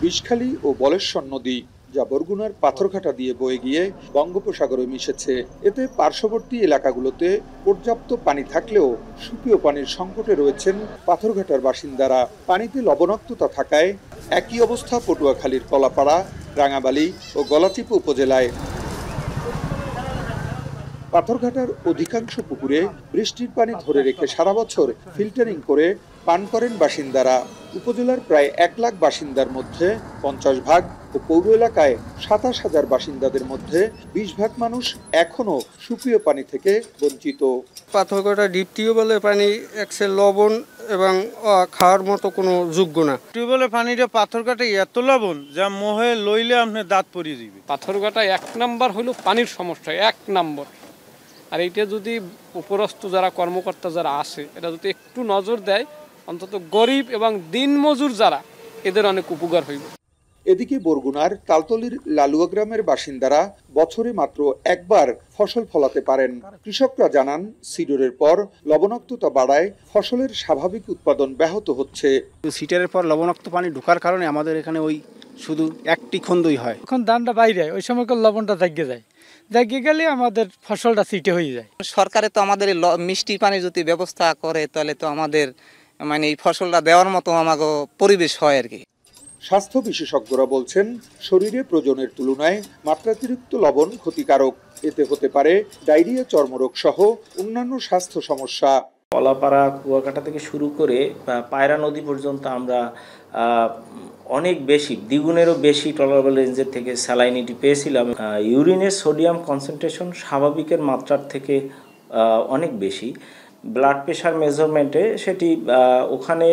বিষখালী ও বলেশ্বর নদী, যা বরগুনার পাথরঘাটা দিয়ে বয়ে গিয়ে বঙ্গোপসাগরে মিশেছে। এতে পার্শ্ববর্তী এলাকাগুলোতে পর্যাপ্ত পানি থাকলেও সুপেয় পানির সংকটে রয়েছেন পাথরঘাটার বাসিন্দারা। পানিতে লবণাক্ততা থাকায় একই অবস্থা পটুয়াখালীর কলাপাড়া, রাঙাবালী ও গলাচিপা উপজেলায়। পাথরঘাটার অধিকাংশ পুকুরে বৃষ্টির পানি ধরে রেখে সারা বছর ফিল্টারিং করে পান করেন বাসিন্দারা। উপজেলার প্রায় 1 লাখ বাসিন্দার মধ্যে 50 ভাগ ও পৌর এলাকায় 27,000 বাসিন্দাদের মধ্যে 20 ভাগ মানুষ এখনো সুপেয় পানি থেকে বঞ্চিত। পাথরঘাটা ডিপ টিউবওয়েলের পানি একসে লবণ এবং খাওয়ার মতো কোনো যোগ্য না। টিউবওয়েলের পানিটা পাথরঘাটায় এত লবণ যা মোহে লইলে আপনার দাঁত পরিয়ে দিবে। পাথরঘাটা 1 নাম্বার হলো পানির সমস্যা, 1 নাম্বার। আর এইটা যদি উপরস্থ যারা কর্মকর্তা যারা আসে, এটা যদি একটু নজর দেয়, অন্তত গরিব এবং দিনমজুর যারা, এদের অনেক উপকার হইবে। এদিকে বরগুনার তালতলির লালুয়া গ্রামের বাসিন্দারা বছরে মাত্র একবার ফসল ফলাতে পারেন। কৃষকরা জানান, সিডরের পর লবণাক্ততা বাড়ায় ফসলের স্বাভাবিক উৎপাদন ব্যাহত হচ্ছে। সিডরের পর লবণাক্ত পানি ঢোকার কারণে আমাদের এখানে ওই শুধু একটি খন্দই হয়। এখন ধানটা বাইরে, ওই সময় লবণটা জাগিয়ে যায়, জাগিয়ে গেলে আমাদের ফসলটা সিটে হয়ে যায়। সরকারে তো আমাদের মিষ্টি পানি যদি ব্যবস্থা করে, তাহলে তো আমাদের মানে এই ফসলটা দেওয়ার মতো আমাকে পরিবেশ হয় আর কি। স্বাস্থ্য বিশেষজ্ঞরা বলছেন, শরীরে প্রয়োজনের তুলনায় মাত্রাতিরিক্ত লবণ ক্ষতিকারক। এতে হতে পারে ডায়রিয়া, চর্মরোগ সহ অন্যান্য স্বাস্থ্য সমস্যা। কলাপাড়া, কুয়াকাটা থেকে শুরু করে পায়রা নদী পর্যন্ত আমরা অনেক বেশি, দ্বিগুণেরও বেশি টলারেবল রেঞ্জের থেকে স্যালাইনিটি পেয়েছিলাম। ইউরিনের সোডিয়াম কনসেন্ট্রেশন স্বাভাবিকের মাত্রার থেকে অনেক বেশি। ব্লাড প্রেশার মেজারমেন্টে সেটি ওখানে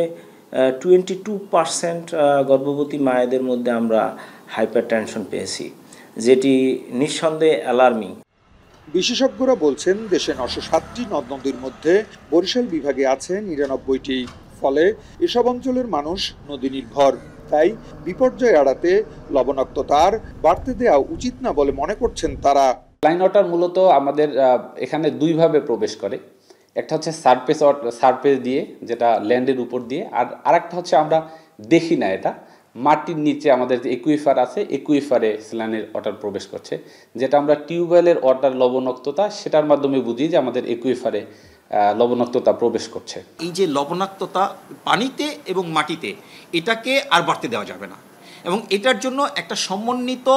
22% গর্ভবতী মায়েদের মধ্যে আমরা হাইপারটেনশন পেয়েছি, যেটি নিঃসন্দেহে অ্যালার্মিং। বিশেষজ্ঞরা বলছেন, দেশে 907টি নদ নদীর মধ্যে বরিশাল বিভাগে আছে 99টি। ফলে এসব অঞ্চলের মানুষ নদী নির্ভর। তাই বিপর্যয় এড়াতে লবণাক্ততা আর বাড়তে দেওয়া উচিত না বলে মনে করছেন তারা। লাইন ওয়াটার মূলত আমাদের এখানে দুইভাবে প্রবেশ করে। একটা হচ্ছে সারফেস দিয়ে, যেটা ল্যান্ডের উপর দিয়ে, আর আরেকটা হচ্ছে আমরা দেখি না, এটা মাটির নিচে আমাদের যে একুইফার আছে, একুইফারে স্যালাইনের ওয়াটার প্রবেশ করছে, যেটা আমরা টিউবওয়েলের ওয়াটার লবণাক্ততা সেটার মাধ্যমে বুঝি যে আমাদের একুইফারে লবণাক্ততা প্রবেশ করছে। এই যে লবণাক্ততা পানিতে এবং মাটিতে, এটাকে আর বাড়তে দেওয়া যাবে না, এবং এটার জন্য একটা সমন্বিত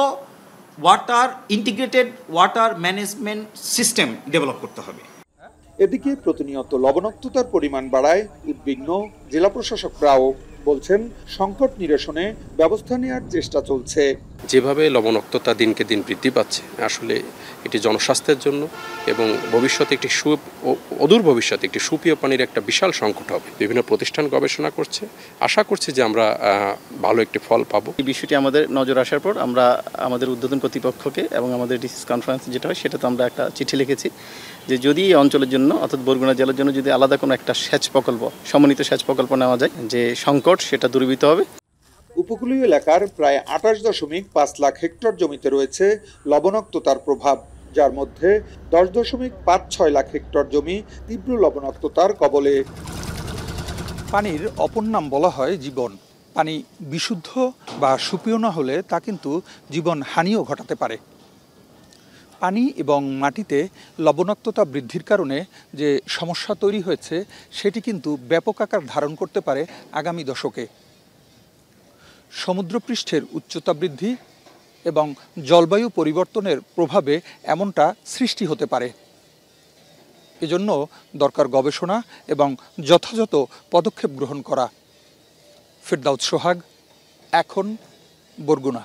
integrated water management system develop করতে হবে। এদিকে প্রতিনিয়ত লবণাক্ততার পরিমাণ বাড়ায় উদ্বিগ্ন জেলা প্রশাসকরাও। বলছেন, সংকট নিরসনে ব্যবস্থা নেওয়ার চেষ্টা চলছে। যেভাবে লবণাক্ততা দিনকে দিন বৃদ্ধি পাচ্ছে, আসলে এটি জনস্বাস্থ্যের জন্য এবং ভবিষ্যতে অদূর ভবিষ্যতে একটি সুপেয় পানির একটা বিশাল সংকট হবে। বিভিন্ন প্রতিষ্ঠান গবেষণা করছে, আশা করছি যে আমরা ভালো একটি ফল পাবো। এই বিষয়টি আমাদের নজর আসার পর আমরা আমাদের ঊর্ধ্বতন কর্তৃপক্ষকে এবং আমাদের ডিসিস কনফারেন্স যেটা হয়, সেটাতে আমরা একটা চিঠি লিখেছি যে যদি এই অঞ্চলের জন্য, অর্থাৎ বরগুনা জেলার জন্য যদি আলাদা কোনো একটা সেচ প্রকল্প, সমন্বিত সেচ প্রকল্প নেওয়া যায়, যে সংকট সেটা দূরীভূত হবে। উপকূলীয় এলাকার প্রায় 28.5 লাখ হেক্টর জমিতে রয়েছে লবণাক্ততার প্রভাব, যার মধ্যে 10.56 লাখ হেক্টর জমি তীব্র লবণাক্ততার কবলে। পানির অপর নাম বলা হয় জীবন। পানি বিশুদ্ধ বা সুপেয় না হলে তা কিন্তু জীবন হানিও ঘটাতে পারে। পানি এবং মাটিতে লবণাক্ততা বৃদ্ধির কারণে যে সমস্যা তৈরি হয়েছে, সেটি কিন্তু ব্যাপক আকার ধারণ করতে পারে আগামী দশকে। সমুদ্রপৃষ্ঠের উচ্চতা বৃদ্ধি এবং জলবায়ু পরিবর্তনের প্রভাবে এমনটা সৃষ্টি হতে পারে। এজন্য দরকার গবেষণা এবং যথাযথ পদক্ষেপ গ্রহণ করা। ফেরদাউস সোহাগ, এখন, বরগুনা।